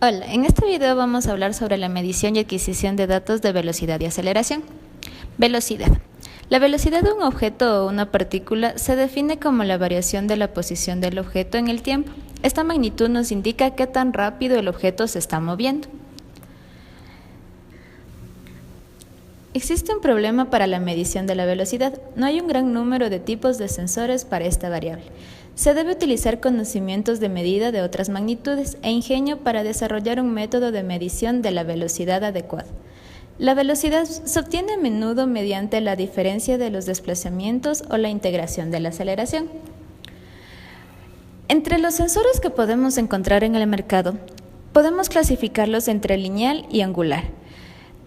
Hola, en este video vamos a hablar sobre la medición y adquisición de datos de velocidad y aceleración. Velocidad. La velocidad de un objeto o una partícula se define como la variación de la posición del objeto en el tiempo. Esta magnitud nos indica qué tan rápido el objeto se está moviendo. Existe un problema para la medición de la velocidad. No hay un gran número de tipos de sensores para esta variable. Se debe utilizar conocimientos de medida de otras magnitudes e ingenio para desarrollar un método de medición de la velocidad adecuado. La velocidad se obtiene a menudo mediante la diferencia de los desplazamientos o la integración de la aceleración. Entre los sensores que podemos encontrar en el mercado, podemos clasificarlos entre lineal y angular.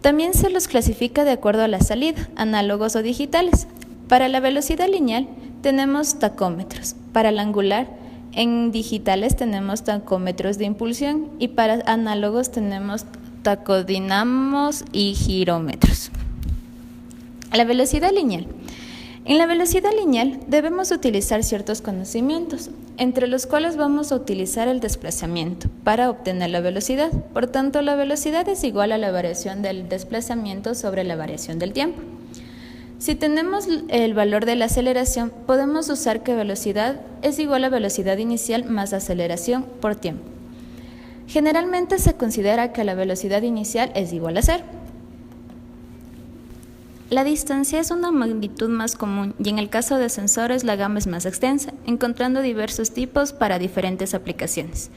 También se los clasifica de acuerdo a la salida, análogos o digitales. Para la velocidad lineal tenemos tacómetros, para la angular en digitales tenemos tacómetros de impulsión y para análogos tenemos tacodinamos y girómetros. La velocidad lineal. En la velocidad lineal debemos utilizar ciertos conocimientos, entre los cuales vamos a utilizar el desplazamiento para obtener la velocidad. Por tanto, la velocidad es igual a la variación del desplazamiento sobre la variación del tiempo. Si tenemos el valor de la aceleración, podemos usar que velocidad es igual a velocidad inicial más aceleración por tiempo. Generalmente se considera que la velocidad inicial es igual a 0. La distancia es una magnitud más común y en el caso de sensores la gama es más extensa, encontrando diversos tipos para diferentes aplicaciones.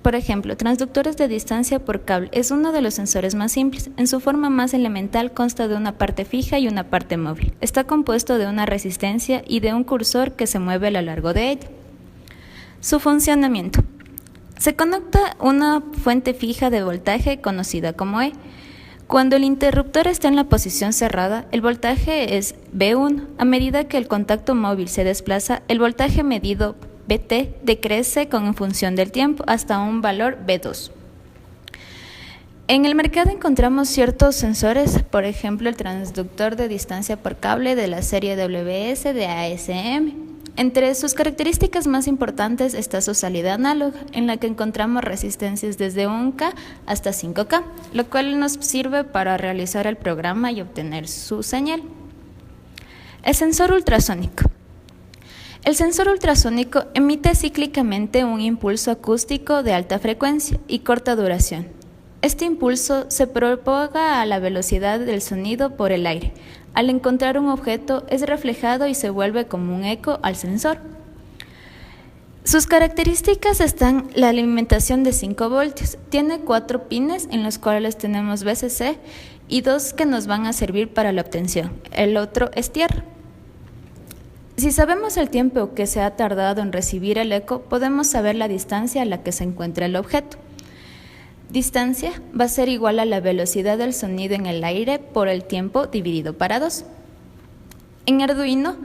Por ejemplo, transductores de distancia por cable es uno de los sensores más simples. En su forma más elemental consta de una parte fija y una parte móvil. Está compuesto de una resistencia y de un cursor que se mueve a lo largo de ella. Su funcionamiento. Se conecta una fuente fija de voltaje conocida como E. Cuando el interruptor está en la posición cerrada, el voltaje es V1. A medida que el contacto móvil se desplaza, el voltaje medido Vt decrece en función del tiempo hasta un valor V2. En el mercado encontramos ciertos sensores, por ejemplo el transductor de distancia por cable de la serie WS de ASM. Entre sus características más importantes está su salida análoga, en la que encontramos resistencias desde 1K hasta 5K, lo cual nos sirve para realizar el programa y obtener su señal. El sensor ultrasónico. El sensor ultrasónico emite cíclicamente un impulso acústico de alta frecuencia y corta duración. Este impulso se propaga a la velocidad del sonido por el aire. Al encontrar un objeto, es reflejado y se vuelve como un eco al sensor. Sus características están la alimentación de 5 voltios. Tiene 4 pines en los cuales tenemos VCC y 2 que nos van a servir para la obtención. El otro es tierra. Si sabemos el tiempo que se ha tardado en recibir el eco, podemos saber la distancia a la que se encuentra el objeto. Distancia va a ser igual a la velocidad del sonido en el aire por el tiempo dividido para 2. En Arduino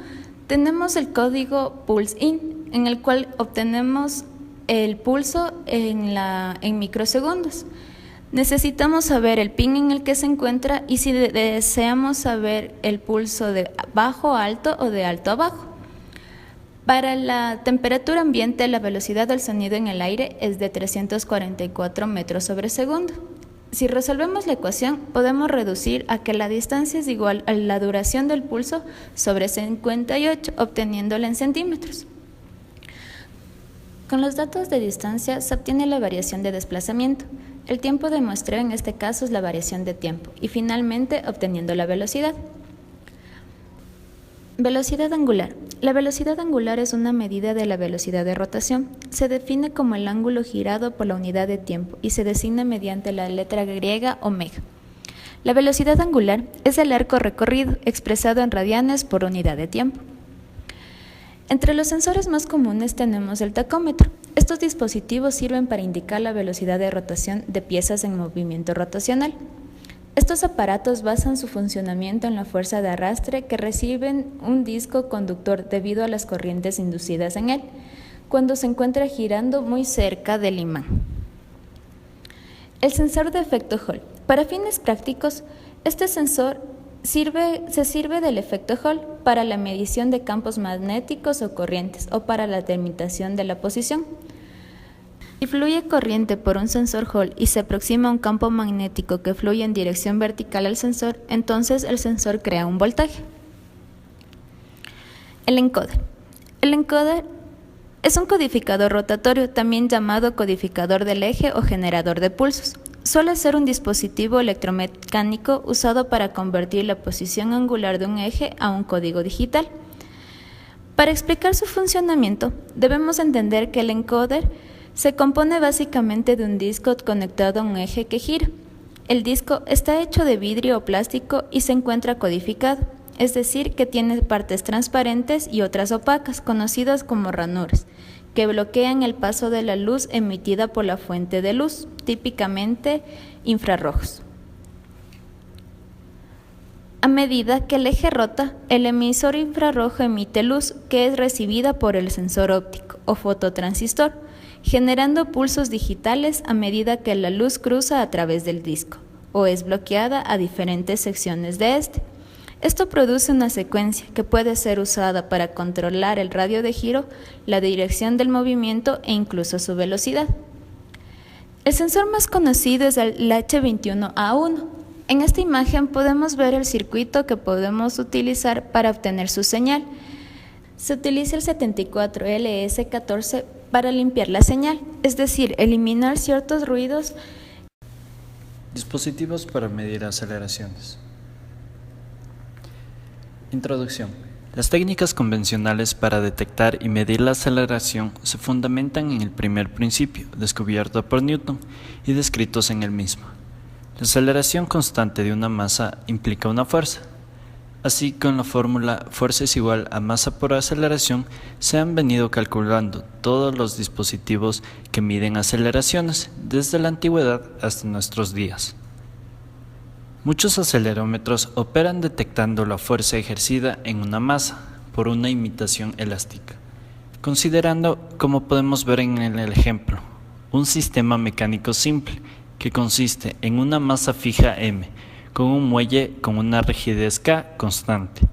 tenemos el código pulse-in, en el cual obtenemos el pulso en microsegundos. Necesitamos saber el pin en el que se encuentra y si deseamos saber el pulso de bajo a alto o de alto a bajo. Para la temperatura ambiente, la velocidad del sonido en el aire es de 344 metros sobre segundo. Si resolvemos la ecuación, podemos reducir a que la distancia es igual a la duración del pulso sobre 58, obteniéndola en centímetros. Con los datos de distancia se obtiene la variación de desplazamiento. El tiempo de muestreo en este caso es la variación de tiempo y finalmente obteniendo la velocidad. Velocidad angular. La velocidad angular es una medida de la velocidad de rotación. Se define como el ángulo girado por la unidad de tiempo y se designa mediante la letra griega omega. La velocidad angular es el arco recorrido expresado en radianes por unidad de tiempo. Entre los sensores más comunes tenemos el tacómetro. Estos dispositivos sirven para indicar la velocidad de rotación de piezas en movimiento rotacional. Estos aparatos basan su funcionamiento en la fuerza de arrastre que reciben un disco conductor debido a las corrientes inducidas en él, cuando se encuentra girando muy cerca del imán. El sensor de efecto Hall. Para fines prácticos, este sensor se sirve del efecto Hall para la medición de campos magnéticos o corrientes o para la delimitación de la posición. Si fluye corriente por un sensor Hall y se aproxima a un campo magnético que fluye en dirección vertical al sensor, entonces el sensor crea un voltaje. El encoder. El encoder es un codificador rotatorio, también llamado codificador del eje o generador de pulsos. Suele ser un dispositivo electromecánico usado para convertir la posición angular de un eje a un código digital. Para explicar su funcionamiento, debemos entender que el encoder se compone básicamente de un disco conectado a un eje que gira. El disco está hecho de vidrio o plástico y se encuentra codificado, es decir, que tiene partes transparentes y otras opacas, conocidas como ranuras, que bloquean el paso de la luz emitida por la fuente de luz, típicamente infrarrojos. A medida que el eje rota, el emisor infrarrojo emite luz que es recibida por el sensor óptico o fototransistor, generando pulsos digitales a medida que la luz cruza a través del disco o es bloqueada a diferentes secciones de este. Esto produce una secuencia que puede ser usada para controlar el radio de giro, la dirección del movimiento e incluso su velocidad. El sensor más conocido es el H21A1. En esta imagen podemos ver el circuito que podemos utilizar para obtener su señal. Se utiliza el 74LS14 para limpiar la señal, es decir, eliminar ciertos ruidos. Dispositivos para medir aceleraciones. Introducción. Las técnicas convencionales para detectar y medir la aceleración se fundamentan en el primer principio, descubierto por Newton y descritos en el mismo. La aceleración constante de una masa implica una fuerza. Así, con la fórmula fuerza es igual a masa por aceleración, se han venido calculando todos los dispositivos que miden aceleraciones, desde la antigüedad hasta nuestros días. Muchos acelerómetros operan detectando la fuerza ejercida en una masa por una imitación elástica, considerando, como podemos ver en el ejemplo, un sistema mecánico simple que consiste en una masa fija M, con un muelle con una rigidez K constante.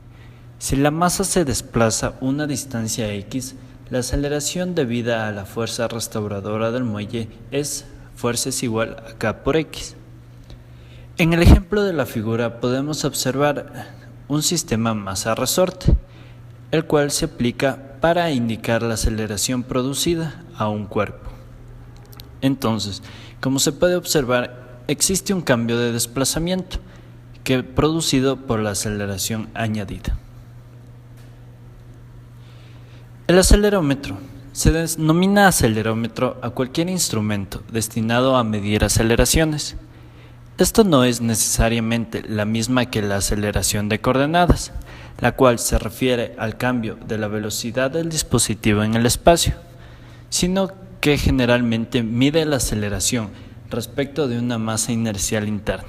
Si la masa se desplaza una distancia X, la aceleración debida a la fuerza restauradora del muelle es fuerza es igual a K por X. En el ejemplo de la figura podemos observar un sistema masa-resorte, el cual se aplica para indicar la aceleración producida a un cuerpo. Entonces, como se puede observar, existe un cambio de desplazamiento que producido por la aceleración añadida. El acelerómetro se denomina acelerómetro a cualquier instrumento destinado a medir aceleraciones. Esto no es necesariamente la misma que la aceleración de coordenadas, la cual se refiere al cambio de la velocidad del dispositivo en el espacio, sino que generalmente mide la aceleración respecto de una masa inercial interna.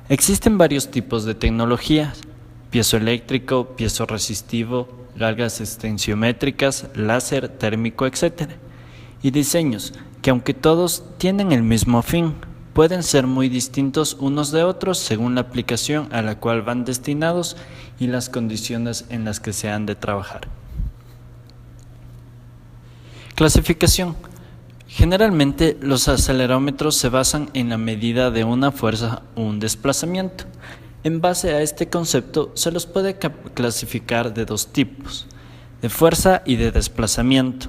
Existen varios tipos de tecnologías: piezoeléctrico, piezoresitivo, galgas extensiométricas, láser, térmico, etc. Y diseños que, aunque todos tienen el mismo fin, pueden ser muy distintos unos de otros según la aplicación a la cual van destinados y las condiciones en las que se han de trabajar. Clasificación. Generalmente los acelerómetros se basan en la medida de una fuerza o un desplazamiento. En base a este concepto se los puede clasificar de dos tipos: de fuerza y de desplazamiento.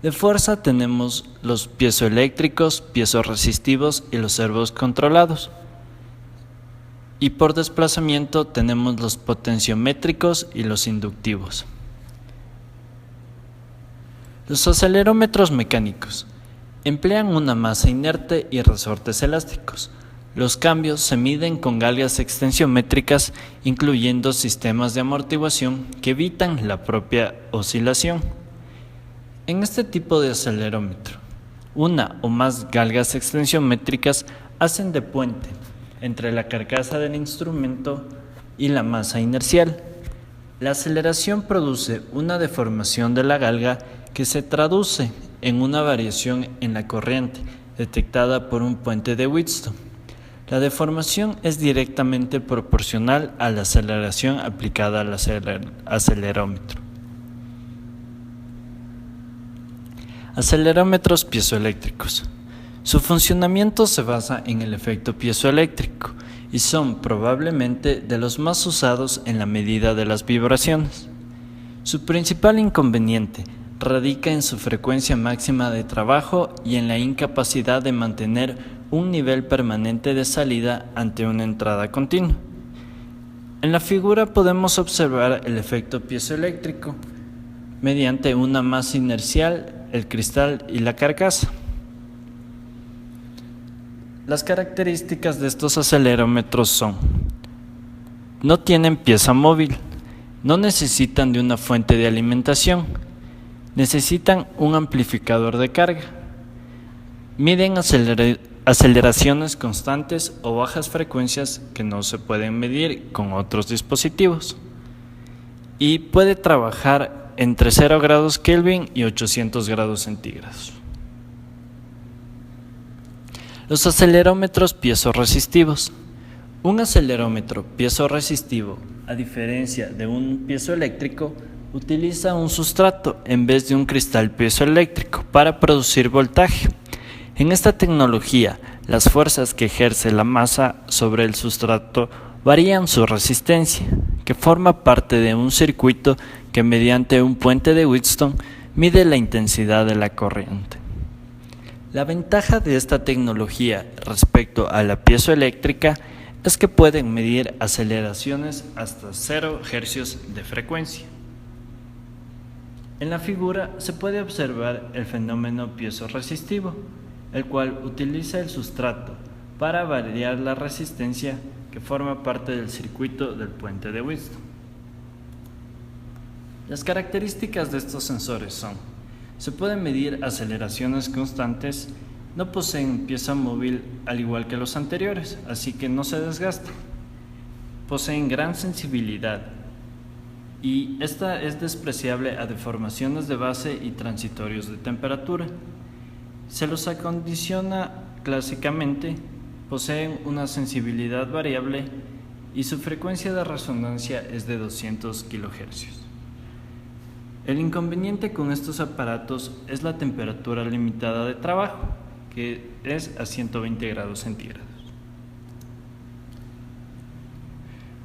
De fuerza tenemos los piezoeléctricos, piezoresistivos y los servos controlados. Y por desplazamiento tenemos los potenciométricos y los inductivos. Los acelerómetros mecánicos emplean una masa inerte y resortes elásticos. Los cambios se miden con galgas extensiométricas, incluyendo sistemas de amortiguación que evitan la propia oscilación. En este tipo de acelerómetro, una o más galgas extensiométricas hacen de puente entre la carcasa del instrumento y la masa inercial. La aceleración produce una deformación de la galga que se traduce en una variación en la corriente detectada por un puente de Wheatstone. La deformación es directamente proporcional a la aceleración aplicada al acelerómetro. Acelerómetros piezoeléctricos. Su funcionamiento se basa en el efecto piezoeléctrico y son probablemente de los más usados en la medida de las vibraciones. Su principal inconveniente radica en su frecuencia máxima de trabajo y en la incapacidad de mantener un nivel permanente de salida ante una entrada continua. En la figura podemos observar el efecto piezoeléctrico mediante una masa inercial, el cristal y la carcasa. Las características de estos acelerómetros son: no tienen pieza móvil, no necesitan de una fuente de alimentación, necesitan un amplificador de carga, miden aceleraciones constantes o bajas frecuencias que no se pueden medir con otros dispositivos, y puede trabajar entre 0 grados Kelvin y 800 grados centígrados. Los acelerómetros piezoresistivos. Un acelerómetro piezoresistivo, a diferencia de un piezoeléctrico, utiliza un sustrato en vez de un cristal piezoeléctrico para producir voltaje. En esta tecnología, las fuerzas que ejerce la masa sobre el sustrato varían su resistencia, que forma parte de un circuito que mediante un puente de Wheatstone mide la intensidad de la corriente. La ventaja de esta tecnología respecto a la piezoeléctrica es que pueden medir aceleraciones hasta 0 Hz de frecuencia. En la figura se puede observar el fenómeno piezoresistivo, el cual utiliza el sustrato para variar la resistencia que forma parte del circuito del puente de Wheatstone. Las características de estos sensores son: se pueden medir aceleraciones constantes, no poseen pieza móvil al igual que los anteriores, así que no se desgastan, poseen gran sensibilidad y esta es despreciable a deformaciones de base y transitorios de temperatura. Se los acondiciona clásicamente, poseen una sensibilidad variable y su frecuencia de resonancia es de 200 kHz. El inconveniente con estos aparatos es la temperatura limitada de trabajo, que es a 120 grados centígrados.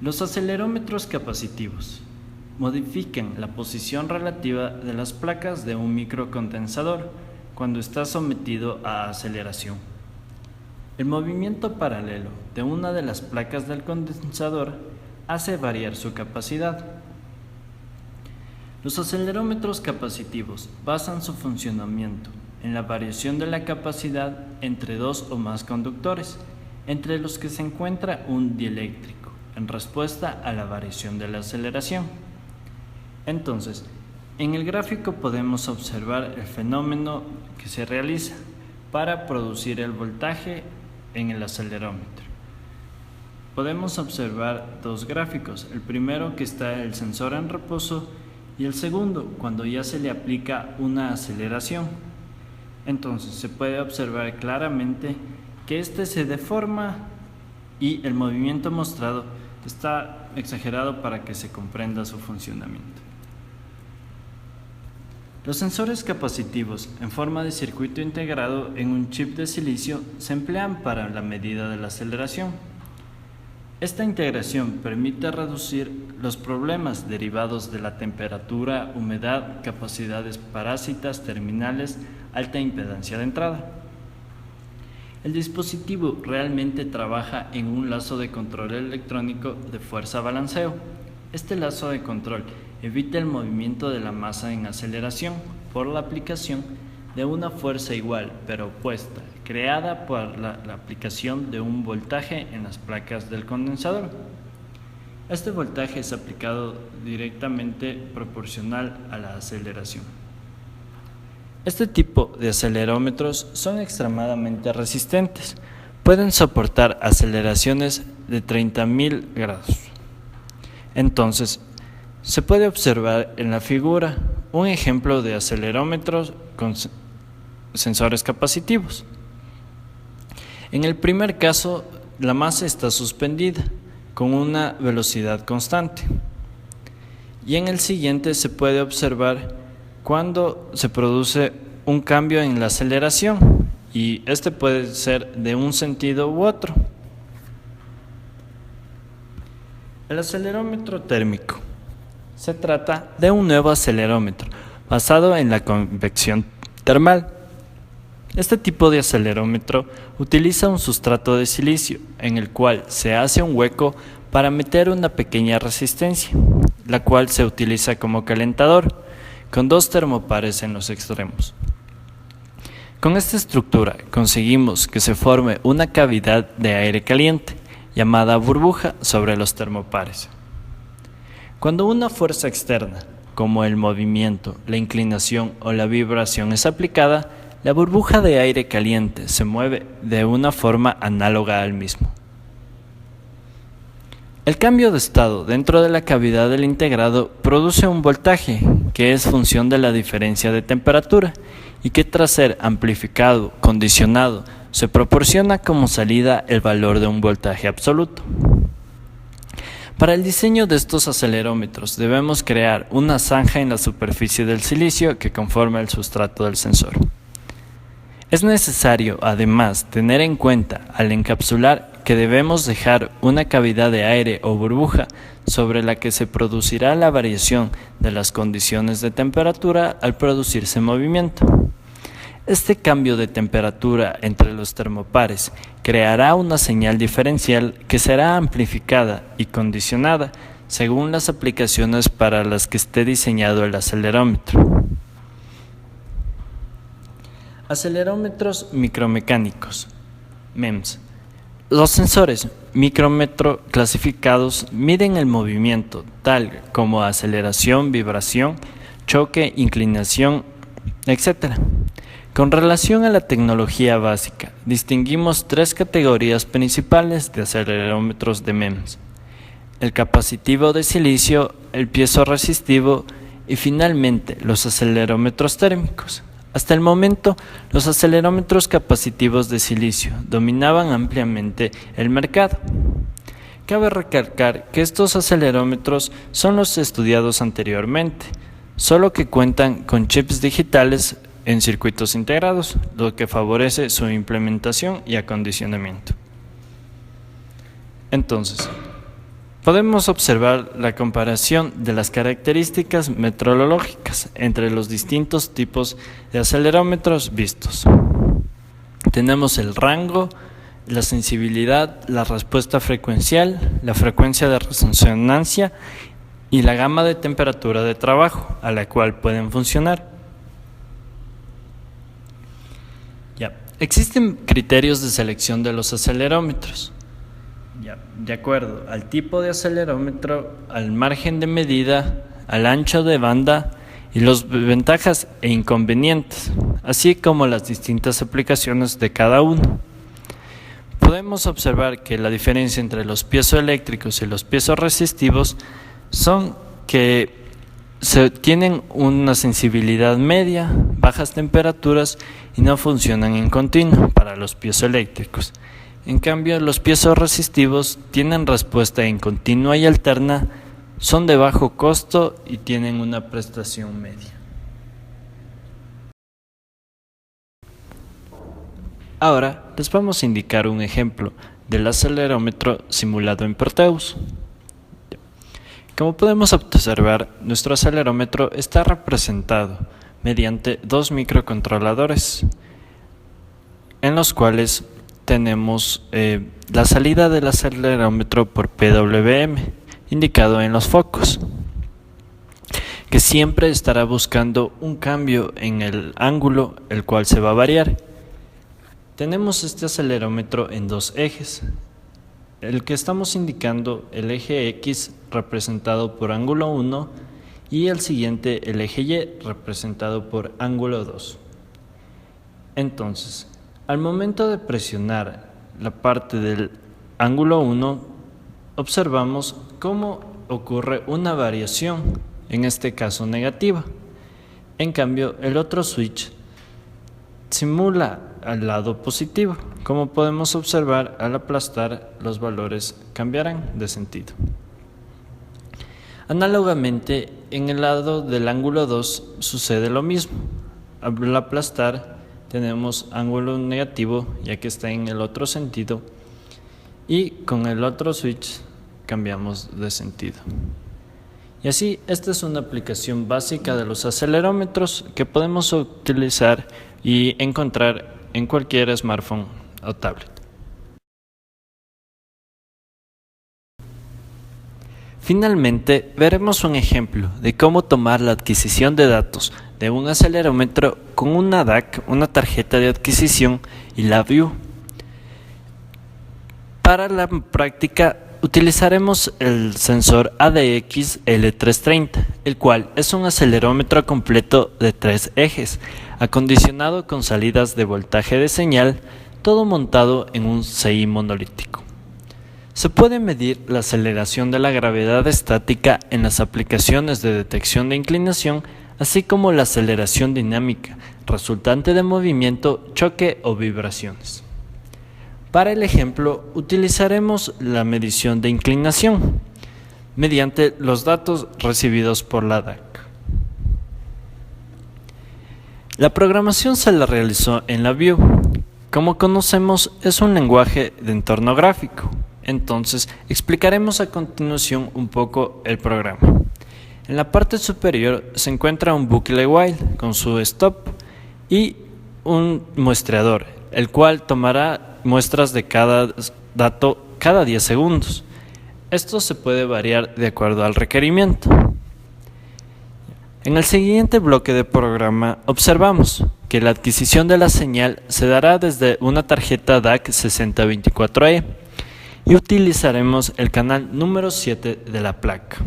Los acelerómetros capacitivos modifican la posición relativa de las placas de un microcondensador cuando está sometido a aceleración. El movimiento paralelo de una de las placas del condensador hace variar su capacidad. Los acelerómetros capacitivos basan su funcionamiento en la variación de la capacidad entre dos o más conductores, entre los que se encuentra un dieléctrico, en respuesta a la variación de la aceleración. Entonces, en el gráfico podemos observar el fenómeno que se realiza para producir el voltaje en el acelerómetro. Podemos observar dos gráficos, el primero que está el sensor en reposo y el segundo cuando ya se le aplica una aceleración. Entonces se puede observar claramente que este se deforma y el movimiento mostrado está exagerado para que se comprenda su funcionamiento. Los sensores capacitivos en forma de circuito integrado en un chip de silicio se emplean para la medida de la aceleración. Esta integración permite reducir los problemas derivados de la temperatura, humedad, capacidades parásitas terminales, alta impedancia de entrada. El dispositivo realmente trabaja en un lazo de control electrónico de fuerza-balanceo. Este lazo de control evita el movimiento de la masa en aceleración por la aplicación de una fuerza igual pero opuesta, creada por la aplicación de un voltaje en las placas del condensador. Este voltaje es aplicado directamente proporcional a la aceleración. Este tipo de acelerómetros son extremadamente resistentes. Pueden soportar aceleraciones de 30.000 grados. Entonces, se puede observar en la figura un ejemplo de acelerómetros con sensores capacitivos. En el primer caso, la masa está suspendida con una velocidad constante. Y en el siguiente se puede observar cuando se produce un cambio en la aceleración, y este puede ser de un sentido u otro. El acelerómetro térmico. Se trata de un nuevo acelerómetro basado en la convección termal. Este tipo de acelerómetro utiliza un sustrato de silicio en el cual se hace un hueco para meter una pequeña resistencia, la cual se utiliza como calentador, con dos termopares en los extremos. Con esta estructura conseguimos que se forme una cavidad de aire caliente, llamada burbuja, sobre los termopares. Cuando una fuerza externa, como el movimiento, la inclinación o la vibración es aplicada, la burbuja de aire caliente se mueve de una forma análoga al mismo. El cambio de estado dentro de la cavidad del integrado produce un voltaje, que es función de la diferencia de temperatura, y que tras ser amplificado, condicionado, se proporciona como salida el valor de un voltaje absoluto. Para el diseño de estos acelerómetros debemos crear una zanja en la superficie del silicio que conforma el sustrato del sensor. Es necesario, además, tener en cuenta al encapsular que debemos dejar una cavidad de aire o burbuja sobre la que se producirá la variación de las condiciones de temperatura al producirse movimiento. Este cambio de temperatura entre los termopares creará una señal diferencial que será amplificada y condicionada según las aplicaciones para las que esté diseñado el acelerómetro. Acelerómetros micromecánicos, MEMS. Los sensores micrómetro clasificados miden el movimiento, tal como aceleración, vibración, choque, inclinación, etc. Con relación a la tecnología básica, distinguimos tres categorías principales de acelerómetros de MEMS: el capacitivo de silicio, el piezoresistivo y finalmente los acelerómetros térmicos. Hasta el momento, los acelerómetros capacitivos de silicio dominaban ampliamente el mercado. Cabe recalcar que estos acelerómetros son los estudiados anteriormente, solo que cuentan con chips digitales en circuitos integrados, lo que favorece su implementación y acondicionamiento. Entonces, podemos observar la comparación de las características metrológicas entre los distintos tipos de acelerómetros vistos. Tenemos el rango, la sensibilidad, la respuesta frecuencial, la frecuencia de resonancia y la gama de temperatura de trabajo a la cual pueden funcionar. Existen criterios de selección de los acelerómetros. De acuerdo al tipo de acelerómetro, al margen de medida, al ancho de banda y las ventajas e inconvenientes, así como las distintas aplicaciones de cada uno. Podemos observar que la diferencia entre los piezoeléctricos y los piezoresistivos son que tienen una sensibilidad media, bajas temperaturas y no funcionan en continuo para los piezoeléctricos. En cambio, los piezoresistivos tienen respuesta en continua y alterna, son de bajo costo y tienen una prestación media. Ahora les vamos a indicar un ejemplo del acelerómetro simulado en Proteus. Como podemos observar, nuestro acelerómetro está representado mediante dos microcontroladores, en los cuales tenemos la salida del acelerómetro por PWM, indicado en los focos, que siempre estará buscando un cambio en el ángulo, el cual se va a variar. Tenemos este acelerómetro en dos ejes. El que estamos indicando, el eje X, representado por ángulo 1, y el siguiente, el eje Y, representado por ángulo 2. Entonces, al momento de presionar la parte del ángulo 1, observamos cómo ocurre una variación, en este caso negativa. En cambio, el otro switch simula al lado positivo. Como podemos observar, al aplastar, los valores cambiarán de sentido. Análogamente, en el lado del ángulo 2 sucede lo mismo. al aplastar tenemos ángulo negativo, ya que está en el otro sentido, y con el otro switch cambiamos de sentido. Y así, esta es una aplicación básica de los acelerómetros que podemos utilizar y encontrar en cualquier smartphone o tablet. Finalmente, veremos un ejemplo de cómo tomar la adquisición de datos de un acelerómetro con una DAC, una tarjeta de adquisición, y la View. Para la práctica utilizaremos el sensor ADX L330, el cual es un acelerómetro completo de 3 ejes, acondicionado con salidas de voltaje de señal, todo montado en un CI monolítico. Se puede medir la aceleración de la gravedad estática en las aplicaciones de detección de inclinación, así como la aceleración dinámica, resultante de movimiento, choque o vibraciones. Para el ejemplo, utilizaremos la medición de inclinación mediante los datos recibidos por la DAC. La programación se la realizó en la View. Como conocemos, es un lenguaje de entorno gráfico. Entonces, explicaremos a continuación un poco el programa. En la parte superior se encuentra un bucle while con su stop y un muestreador, el cual tomará muestras de cada dato cada 10 segundos. Esto se puede variar de acuerdo al requerimiento. En el siguiente bloque de programa observamos que la adquisición de la señal se dará desde una tarjeta DAC 6024E y utilizaremos el canal número 7 de la placa.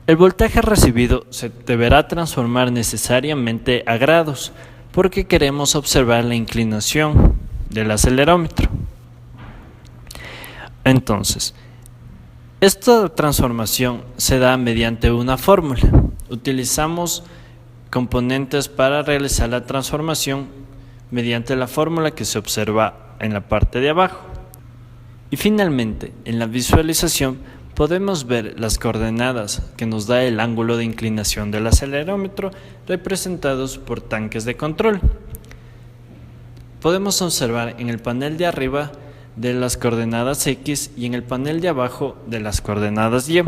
El voltaje recibido se deberá transformar necesariamente a grados porque queremos observar la inclinación del acelerómetro. Entonces, esta transformación se da mediante una fórmula. Utilizamos componentes para realizar la transformación mediante la fórmula que se observa en la parte de abajo. Y finalmente, en la visualización podemos ver las coordenadas que nos da el ángulo de inclinación del acelerómetro representados por tanques de control. Podemos observar en el panel de arriba de las coordenadas X y en el panel de abajo de las coordenadas Y.